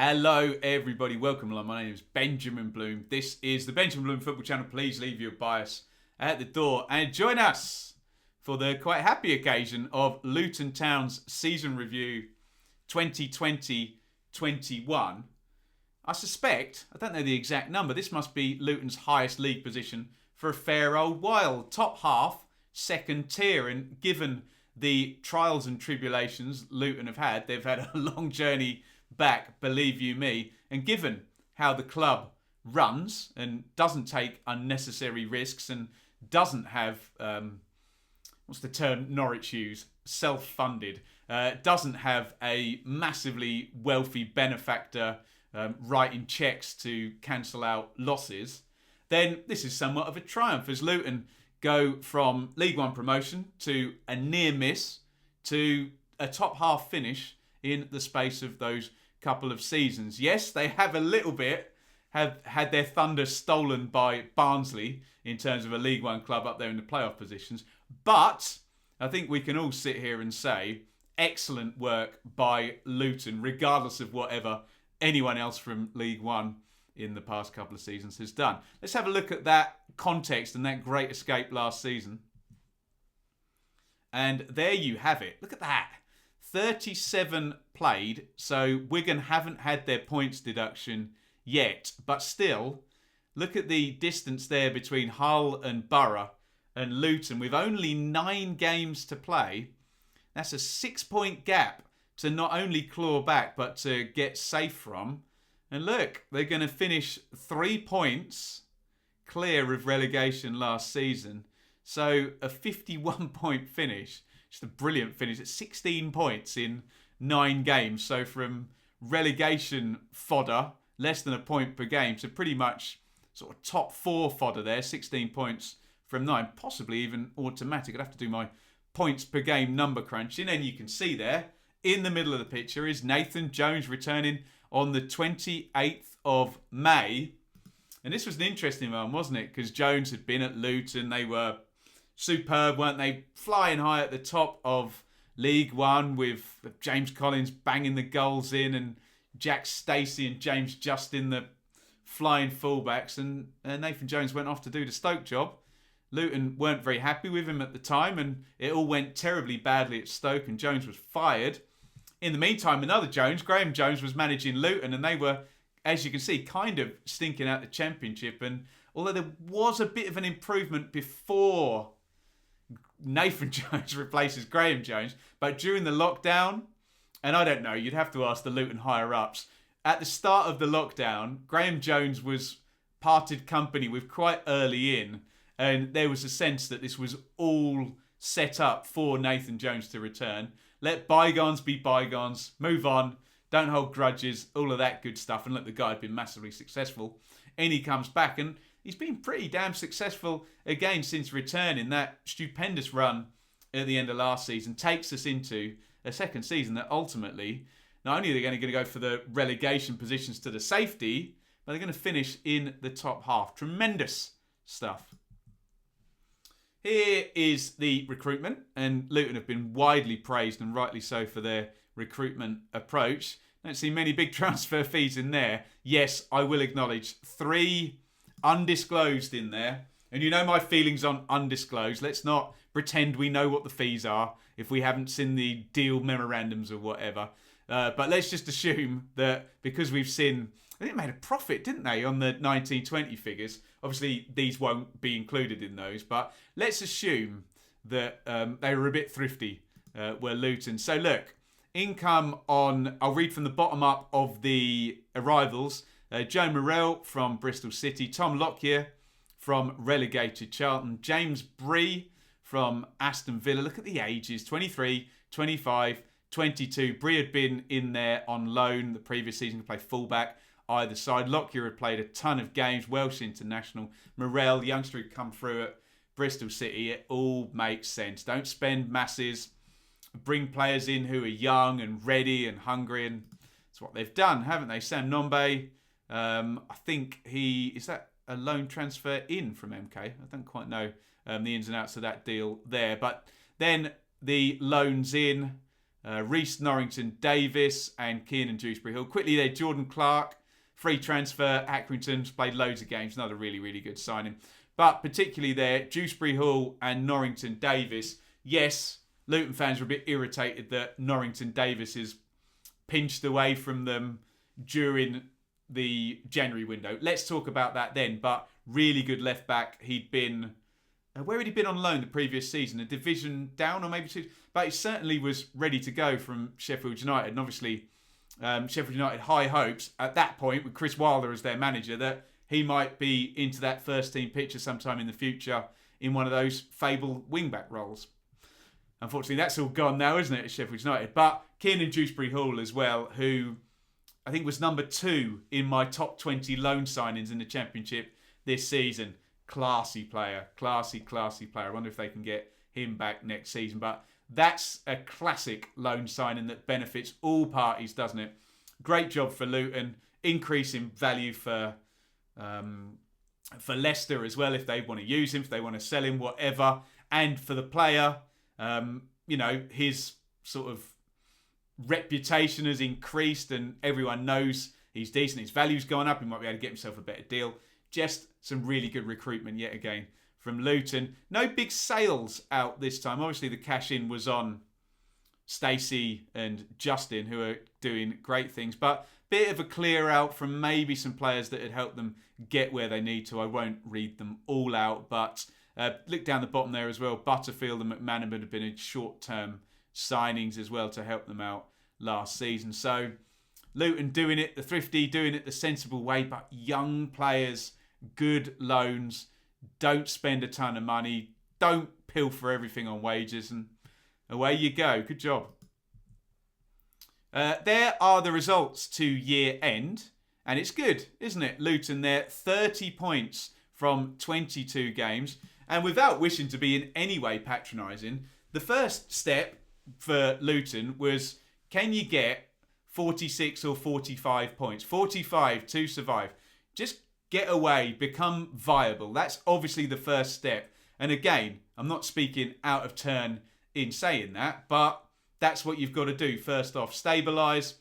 Hello everybody, welcome along. My name is Benjamin Bloom. This is the Benjamin Bloom Football Channel. Please leave your bias at the door and join us for the quite happy occasion of Luton Town's season review 2020-21. I suspect, I don't know the exact number, this must be Luton's highest league position for a fair old while. Top half, second tier, and given the trials and tribulations Luton have had, they've had a long journey back, believe you me, and given how the club runs and doesn't take unnecessary risks and doesn't have, what's the term Norwich use, self-funded, doesn't have a massively wealthy benefactor writing cheques to cancel out losses, then this is somewhat of a triumph as Luton go from League One promotion to a near miss to a top half finish in the space of those couple of seasons. Yes, they have a little bit have had their thunder stolen by Barnsley in terms of a League One club up there in the playoff positions, but I think we can all sit here and say excellent work by Luton, regardless of whatever anyone else from League One in the past couple of seasons has done. Let's have a look at that context and that great escape last season. And there you have it. Look at that. 37 played, so Wigan haven't had their points deduction yet. But still, look at the distance there between Hull and Borough and Luton. With only 9 games to play, that's a 6-point gap to not only claw back, but to get safe from. And look, they're going to finish 3 points clear of relegation last season. So a 51-point finish. Just a brilliant finish at 16 points in 9 games. So from relegation fodder, less than a point per game, to pretty much sort of top 4 fodder there, 16 points from 9, possibly even automatic. I'd have to do my points per game number crunching. And you can see there, in the middle of the picture is Nathan Jones returning on the 28th of May. And this was an interesting one, wasn't it? Because Jones had been at Luton. They were superb, weren't they? Flying high at the top of League One with James Collins banging the goals in and Jack Stacey and James Justin the flying fullbacks. And Nathan Jones went off to do the Stoke job. Luton weren't very happy with him at the time and it all went terribly badly at Stoke and Jones was fired. In the meantime, another Jones, Graham Jones, was managing Luton and they were, as you can see, kind of stinking out the Championship. And although there was a bit of an improvement before Nathan Jones replaces Graham Jones, but during the lockdown, and I don't know, you'd have to ask the Luton higher-ups, at the start of the lockdown, Graham Jones was parted company with quite early in, and there was a sense that this was all set up for Nathan Jones to return. Let bygones be bygones, move on, don't hold grudges, all of that good stuff. And look, the guy had been massively successful. And he comes back and he's been pretty damn successful again since returning. That stupendous run at the end of last season takes us into a second season that ultimately, not only are they going to go for the relegation positions to the safety, but they're going to finish in the top half. Tremendous stuff. Here is the recruitment, and Luton have been widely praised, and rightly so, for their recruitment approach. Don't see many big transfer fees in there. Yes, I will acknowledge 3 undisclosed in there. And you know my feelings on undisclosed. Let's not pretend we know what the fees are if we haven't seen the deal memorandums or whatever. But let's just assume that because we've seen, I think they made a profit, didn't they, on the 1920 figures. Obviously, these won't be included in those. But let's assume that they were a bit thrifty, were Luton. So look, income on, I'll read from the bottom up of the arrivals. Joe Morrell from Bristol City. Tom Lockyer from relegated Charlton. James Bree from Aston Villa. Look at the ages. 23, 25, 22. Bree had been in there on loan the previous season to play fullback either side. Lockyer had played a ton of games. Welsh international. Morrell, the youngster who'd come through at Bristol City. It all makes sense. Don't spend masses. Bring players in who are young and ready and hungry. And that's what they've done, haven't they? Sam Nombe, I think is that a loan transfer in from MK? I don't quite know the ins and outs of that deal there. But then the loans in, Reese, Norrington, Davis, and Kiernan Dewsbury Hill. Quickly there, Jordan Clark, free transfer. Accrington's played loads of games. Another really, really good signing. But particularly there, Dewsbury Hall and Norrington Davis. Yes, Luton fans were a bit irritated that Norrington Davis is pinched away from them during the January window. Let's talk about that then. But really good left back. He'd been... where had he been on loan the previous season? A division down or maybe two? But he certainly was ready to go from Sheffield United. And obviously, Sheffield United high hopes at that point with Chris Wilder as their manager that he might be into that first team picture sometime in the future in one of those fabled wing-back roles. Unfortunately, that's all gone now, isn't it, at Sheffield United? But Kiernan Dewsbury Hall as well, who I think was number 2 in my top 20 loan signings in the Championship this season. Classy player. Classy player. I wonder if they can get him back next season. But that's a classic loan signing that benefits all parties, doesn't it? Great job for Luton. Increase in value for Leicester as well, if they want to use him, if they want to sell him, whatever. And for the player, his sort of reputation has increased and everyone knows he's decent. His value's gone up. He might be able to get himself a better deal. Just some really good recruitment yet again from Luton. No big sales out this time. Obviously, the cash in was on Stacey and Justin, who are doing great things. But bit of a clear out from maybe some players that had helped them get where they need to. I won't read them all out, but look down the bottom there as well. Butterfield and McManaman have been in short-term signings as well to help them out last season. So Luton doing it the thrifty, doing it the sensible way, but young players, good loans, don't spend a ton of money, don't pilfer everything on wages, and away you go. Good job. There are the results to year end, and it's good, isn't it? Luton there, 30 points from 22 games, and without wishing to be in any way patronising, the first step for Luton was, can you get 46 or 45 points? 45 to survive. Just get away, become viable. That's obviously the first step. And again, I'm not speaking out of turn in saying that, but that's what you've got to do. First off, stabilise,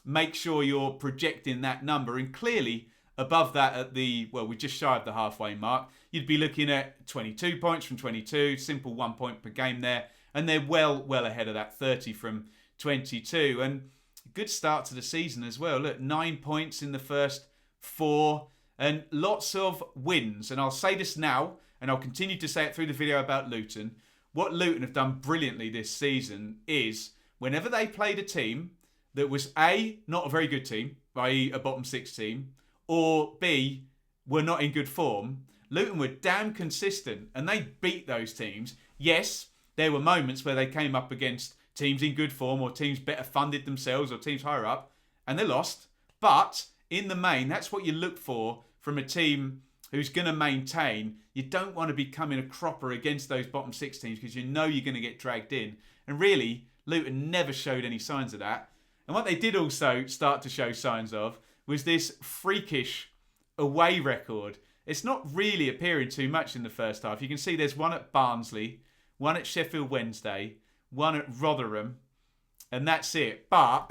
make sure you're projecting that number, and clearly above that at we're just shy of the halfway mark. You'd be looking at 22 points from 22, simple 1 point per game there, and they're well ahead of that 30 from 22. And good start to the season as well. Look, 9 points in the first 4, and lots of wins. And I'll say this now, and I'll continue to say it through the video about Luton. What Luton have done brilliantly this season is whenever they played a team that was A, not a very good team, i.e. a bottom 6 team, or B, were not in good form, Luton were damn consistent and they beat those teams. Yes, there were moments where they came up against teams in good form or teams better funded themselves or teams higher up and they lost. But in the main, that's what you look for from a team who's going to maintain. You don't want to be coming a cropper against those bottom 6 teams because you know you're going to get dragged in. And really, Luton never showed any signs of that. And what they did also start to show signs of was this freakish away record. It's not really appearing too much in the first half. You can see there's one at Barnsley, one at Sheffield Wednesday, one at Rotherham, and that's it. But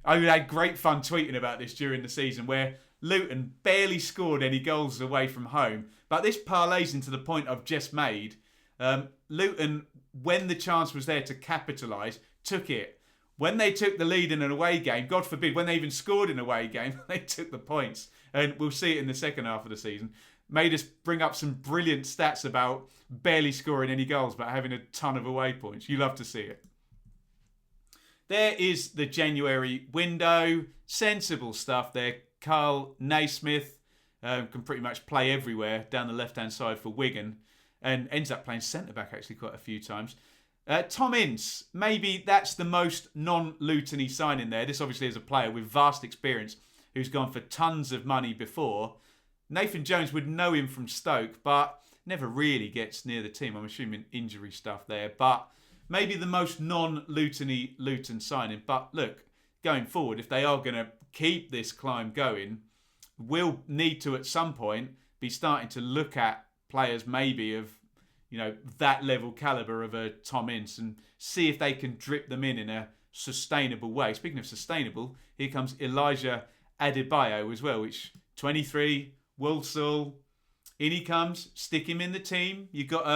I had great fun tweeting about this during the season where Luton barely scored any goals away from home. But this parlays into the point I've just made. Luton, when the chance was there to capitalise, took it. When they took the lead in an away game, God forbid, when they even scored in an away game, they took the points. And we'll see it in the second half of the season. Made us bring up some brilliant stats about barely scoring any goals, but having a ton of away points. You love to see it. There is the January window. Sensible stuff there. Carl Naismith can pretty much play everywhere down the left-hand side for Wigan and ends up playing centre-back actually quite a few times. Tom Ince, maybe that's the most non-Luton-y signing there. This obviously is a player with vast experience who's gone for tons of money before. Nathan Jones would know him from Stoke, but never really gets near the team. I'm assuming injury stuff there. But maybe the most non-Luton-y Luton signing. But look, going forward, if they are going to keep this climb going, we'll need to at some point be starting to look at players maybe of, you know, that level calibre of a Tom Ince and see if they can drip them in a sustainable way. Speaking of sustainable, here comes Elijah Adebayo as well, which 23, Walsall. In he comes, stick him in the team. You've got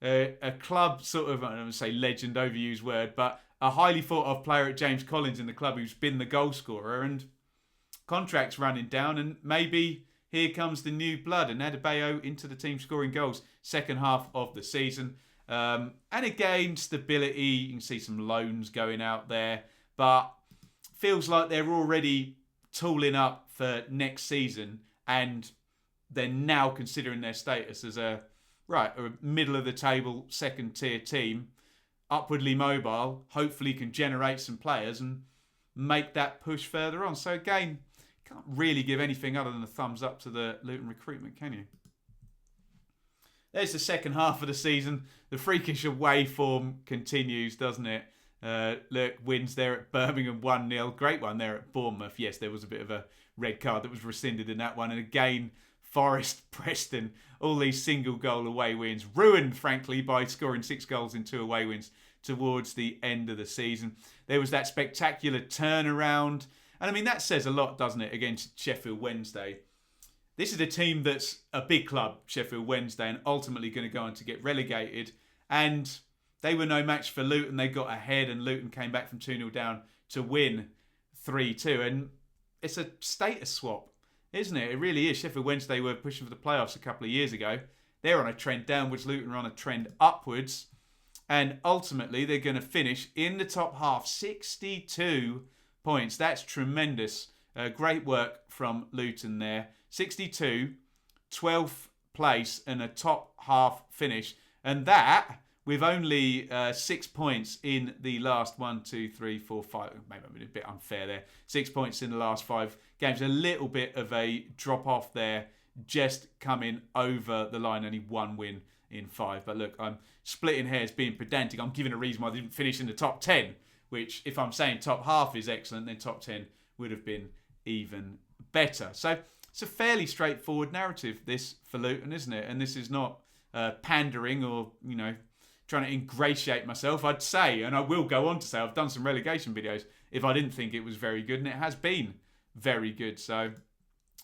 a club sort of, I don't want to say legend, overused word, but a highly thought of player at James Collins in the club who's been the goal scorer, and contract's running down, and maybe here comes the new blood, and Adebayo into the team scoring goals second half of the season. And again, stability. You can see some loans going out there, but feels like they're already tooling up for next season, and they're now considering their status as a middle of the table, second tier team, upwardly mobile, hopefully can generate some players and make that push further on. So again, can't really give anything other than a thumbs up to the Luton recruitment, can you? There's the second half of the season. The freakish away form continues, doesn't it? Look, wins there at Birmingham 1-0. Great one there at Bournemouth. Yes, there was a bit of a red card that was rescinded in that one. And again, Forest, Preston, all these single goal away wins. Ruined, frankly, by scoring 6 goals in 2 away wins towards the end of the season. There was that spectacular turnaround. And I mean, that says a lot, doesn't it, against Sheffield Wednesday. This is a team that's a big club, Sheffield Wednesday, and ultimately going to go on to get relegated. And they were no match for Luton. They got ahead and Luton came back from 2-0 down to win 3-2. And it's a status swap, isn't it? It really is. Sheffield Wednesday were pushing for the playoffs a couple of years ago. They're on a trend downwards. Luton are on a trend upwards. And ultimately, they're going to finish in the top half, 62 points. That's tremendous. Great work from Luton there. 62, 12th place and a top half finish. And that with only 6 points in the last 1, 2, 3, 4, 5. Maybe I'm a bit unfair there. 6 points in the last 5 games. A little bit of a drop off there, just coming over the line. Only 1 win in 5. But look, I'm splitting hairs, being pedantic. I'm giving a reason why they didn't finish in the top 10, which if I'm saying top half is excellent, then top 10 would have been even better. So it's a fairly straightforward narrative, this, for Luton, isn't it? And this is not pandering or, trying to ingratiate myself. I'd say, and I will go on to say, I've done some relegation videos if I didn't think it was very good, and it has been very good. So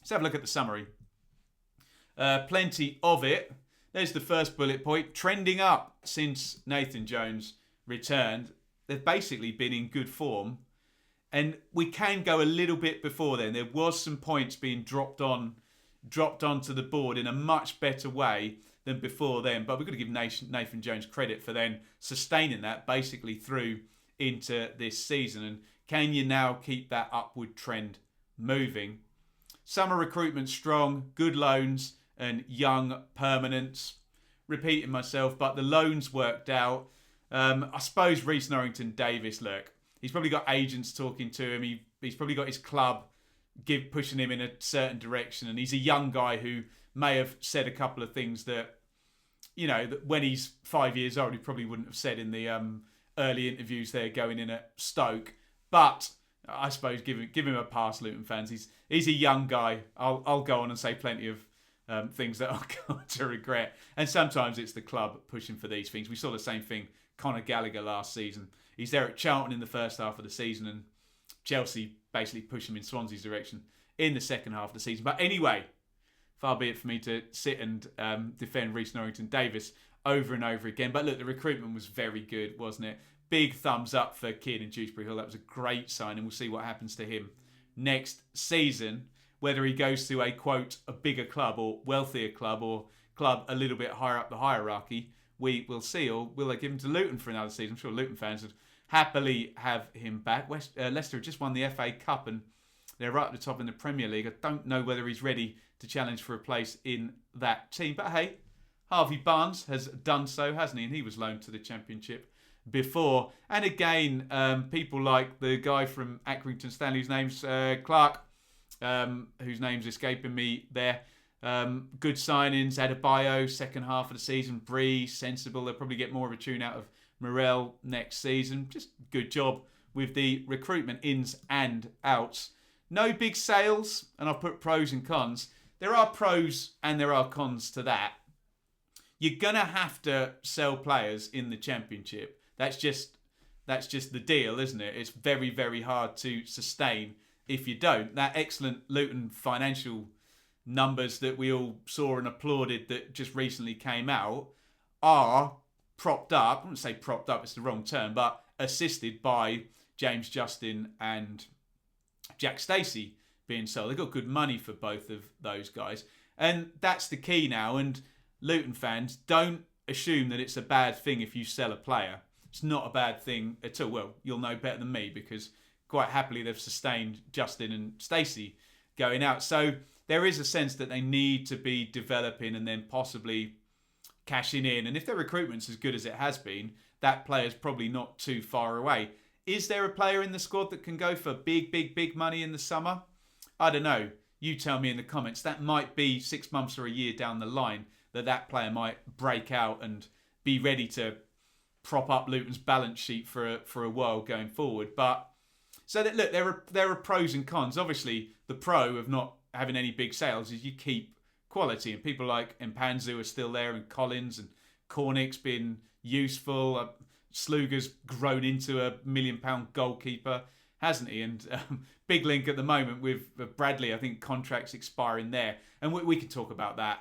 let's have a look at the summary. Plenty of it. There's the first bullet point. Trending up since Nathan Jones returned. They've basically been in good form. And we can go a little bit before then. There was some points being dropped onto the board in a much better way than before then. But we've got to give Nathan Jones credit for then sustaining that basically through into this season. And can you now keep that upward trend moving? Summer recruitment strong, good loans and young permanents. Repeating myself, but the loans worked out. I suppose Rhys Norrington-Davies, look, he's probably got agents talking to him. He's probably got his club pushing him in a certain direction. And he's a young guy who may have said a couple of things that, that when he's 5 years old, he probably wouldn't have said in the early interviews there going in at Stoke. But I suppose give him a pass, Luton fans. He's a young guy. I'll go on and say plenty of things that I'll go on to regret. And sometimes it's the club pushing for these things. We saw the same thing, Conor Gallagher last season. He's there at Charlton in the first half of the season, and Chelsea basically push him in Swansea's direction in the second half of the season. But anyway, far be it for me to sit and defend Rhys Norrington-Davies over and over again. But look, the recruitment was very good, wasn't it? Big thumbs up for Kieran Dewsbury Hill. That was a great sign, and we'll see what happens to him next season. Whether he goes to a, quote, a bigger club or wealthier club or club a little bit higher up the hierarchy, we will see. Or will they give him to Luton for another season? I'm sure Luton fans would happily have him back. Leicester have just won the FA Cup and they're right at the top in the Premier League. I don't know whether he's ready to challenge for a place in that team. But hey, Harvey Barnes has done so, hasn't he? And he was loaned to the Championship before. And again, people like the guy from Accrington Stanley, whose name's Clark, whose name's escaping me there. Good signings. Adebayo, second half of the season. Bree, sensible. They'll probably get more of a tune out of Morel next season. Just good job with the recruitment ins and outs. No big sales, and I've put pros and cons. There are pros and there are cons to that. You're going to have to sell players in the Championship. That's just That's just the deal, isn't it? It's very, very hard to sustain if you don't. That excellent Luton financial numbers that we all saw and applauded that just recently came out are propped up. I wouldn't say propped up, it's the wrong term, but assisted by James Justin and Jack Stacey being sold. They've got good money for both of those guys. And that's the key now. And Luton fans, don't assume that it's a bad thing if you sell a player. It's not a bad thing at all. Well, you'll know better than me because quite happily they've sustained Justin and Stacey going out. So there is a sense that they need to be developing and then possibly cashing in. And if their recruitment's as good as it has been, that player's probably not too far away. Is there a player in the squad that can go for big, big, big money in the summer? I don't know. You tell me in the comments. That might be 6 months or a year down the line that player might break out and be ready to prop up Luton's balance sheet for a while going forward. But so that look, there are pros and cons. Obviously, the pro of not having any big sales is you keep quality, and people like Mpanzu are still there, and Collins and Cornick's been useful. Sluga's grown into a £1 million goalkeeper, hasn't he? And big link at the moment with Bradley. I think contracts expiring there, and we can talk about that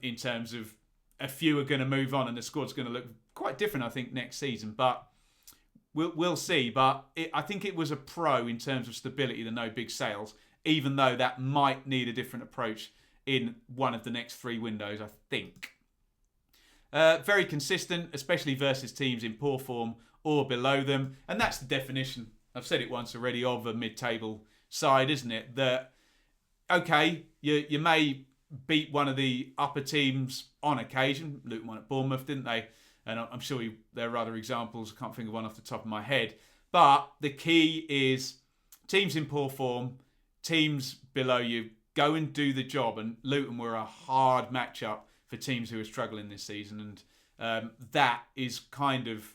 in terms of a few are going to move on, and the squad's going to look quite different, I think, next season. But we'll see. But I think it was a pro in terms of stability, the no big sales, even though that might need a different approach in one of the next 3 windows, I think. Very consistent, especially versus teams in poor form or below them. And that's the definition, I've said it once already, of a mid-table side, isn't it? That, okay, you may beat one of the upper teams on occasion. Luton won at Bournemouth, didn't they? And I'm sure there are other examples. I can't think of one off the top of my head. But the key is teams in poor form, teams below you, go and do the job. And Luton were a hard matchup for teams who are struggling this season. And that is kind of,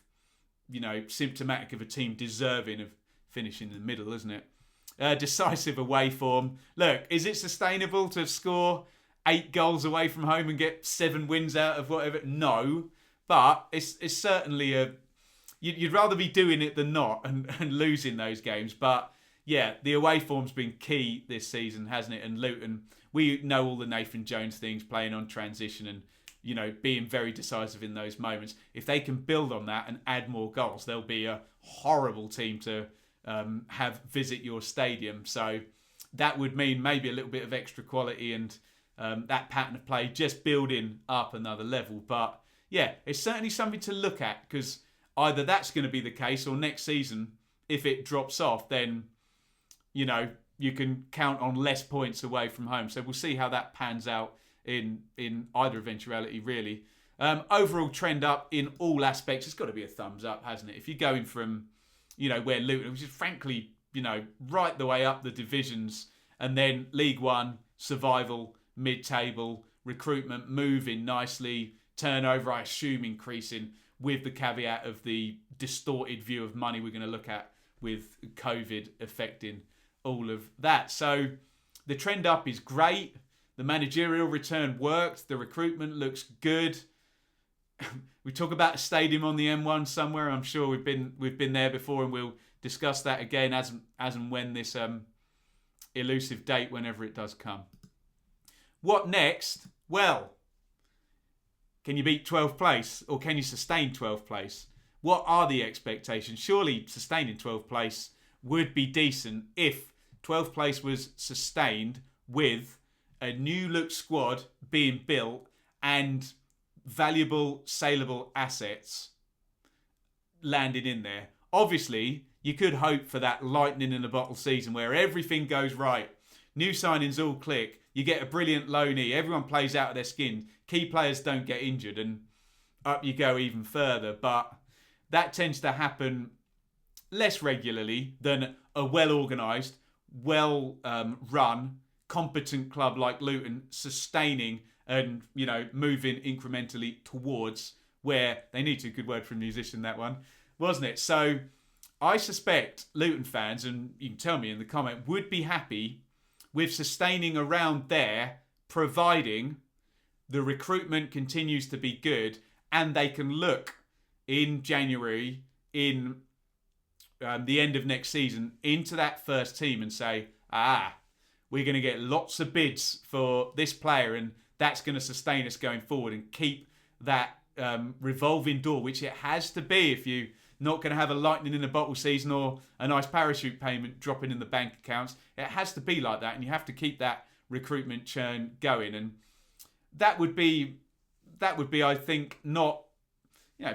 symptomatic of a team deserving of finishing in the middle, isn't it? Decisive away form. Look, is it sustainable to score 8 goals away from home and get 7 wins out of whatever? No. But it's certainly you'd rather be doing it than not and losing those games. But yeah, the away form's been key this season, hasn't it? And Luton, we know all the Nathan Jones things, playing on transition and, being very decisive in those moments. If they can build on that and add more goals, they'll be a horrible team to have visit your stadium. So that would mean maybe a little bit of extra quality and that pattern of play just building up another level. But yeah, it's certainly something to look at, because either that's going to be the case, or next season, if it drops off, then, you can count on less points away from home. So we'll see how that pans out in either eventuality, really. Overall trend up in all aspects. It's got to be a thumbs up, hasn't it? If you're going from, where Luton, which is frankly, right the way up the divisions, and then League One, survival, mid-table, recruitment moving nicely, turnover, I assume, increasing, with the caveat of the distorted view of money we're going to look at with COVID affecting all of that. So the trend up is great. The managerial return worked. The recruitment looks good. We talk about a stadium on the M1 somewhere. I'm sure we've been there before, and we'll discuss that again as and when this elusive date, whenever it does come. What next? Well, can you beat 12th place, or can you sustain 12th place? What are the expectations? Surely sustaining 12th place would be decent if 12th place was sustained with a new look squad being built and valuable, saleable assets landed in there. Obviously, you could hope for that lightning in a bottle season where everything goes right. New signings all click. You get a brilliant loanee. Everyone plays out of their skin. Key players don't get injured, and up you go even further. But that tends to happen less regularly than a well-organised, well-run, competent club like Luton sustaining and, moving incrementally towards where they need to. Good word from a musician, that one, wasn't it? So I suspect Luton fans, and you can tell me in the comment, would be happy with sustaining around there, providing the recruitment continues to be good and they can look in January, in the end of next season into that first team and say, we're going to get lots of bids for this player and that's going to sustain us going forward and keep that revolving door, which it has to be if you're not going to have a lightning in a bottle season or a nice parachute payment dropping in the bank accounts. It has to be like that, and you have to keep that recruitment churn going. And that would be, I think, not,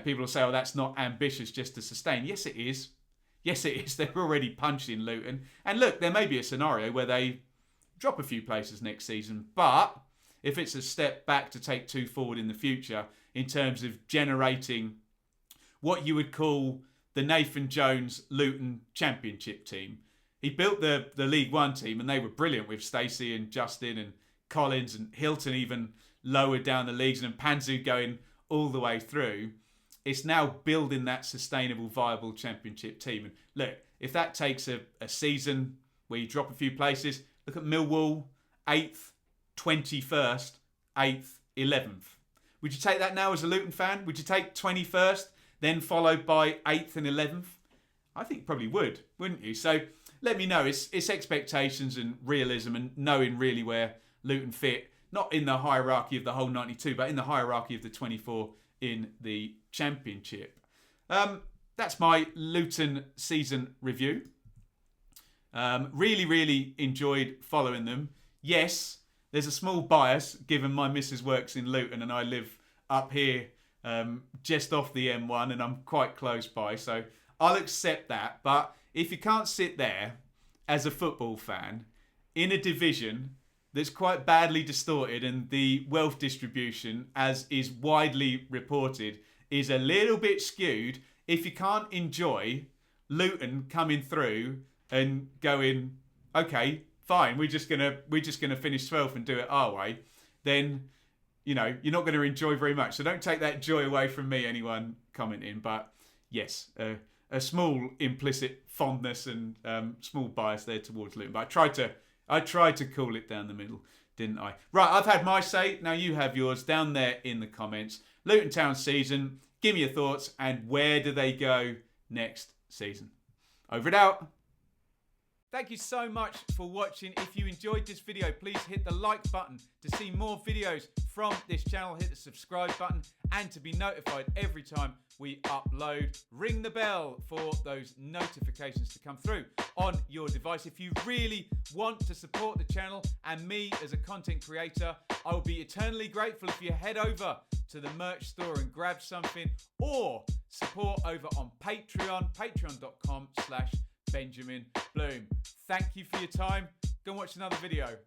people will say, oh, that's not ambitious just to sustain. Yes, it is. Yes, it is. They're already punched in Luton. And look, there may be a scenario where they drop a few places next season, but if it's a step back to take 2 forward in the future in terms of generating what you would call the Nathan Jones Luton Championship team. He built the League One team and they were brilliant with Stacey and Justin and Collins and Hilton even lower down the leagues and Panzu going all the way through. It's now building that sustainable, viable championship team. And look, if that takes a season where you drop a few places, look at Millwall, 8th, 21st, 8th, 11th. Would you take that now as a Luton fan? Would you take 21st, then followed by 8th and 11th? I think you probably would, wouldn't you? So let me know. It's expectations and realism and knowing really where Luton fit, not in the hierarchy of the whole 92, but in the hierarchy of the 24 in the Championship. That's my Luton season review. Really, really enjoyed following them. Yes, there's a small bias given my missus works in Luton and I live up here just off the M1 and I'm quite close by, so I'll accept that. But if you can't sit there as a football fan in a division that's quite badly distorted and the wealth distribution, as is widely reported, is a little bit skewed, if you can't enjoy Luton coming through and going, okay, fine, we're just gonna finish 12th and do it our way, then you're not going to enjoy very much. So don't take that joy away from me, anyone commenting. But yes, a small implicit fondness and small bias there towards Luton. But I tried to cool it down the middle, didn't I? Right, I've had my say. Now you have yours down there in the comments. Luton Town season. Give me your thoughts and where do they go next season? Over and out. Thank you so much for watching. If you enjoyed this video, please hit the like button to see more videos from this channel. Hit the subscribe button and to be notified every time we upload. Ring the bell for those notifications to come through on your device. If you really want to support the channel and me as a content creator, I will be eternally grateful if you head over to the merch store and grab something, or support over on Patreon, patreon.com/Benjamin Bloom. Thank you for your time. Go and watch another video.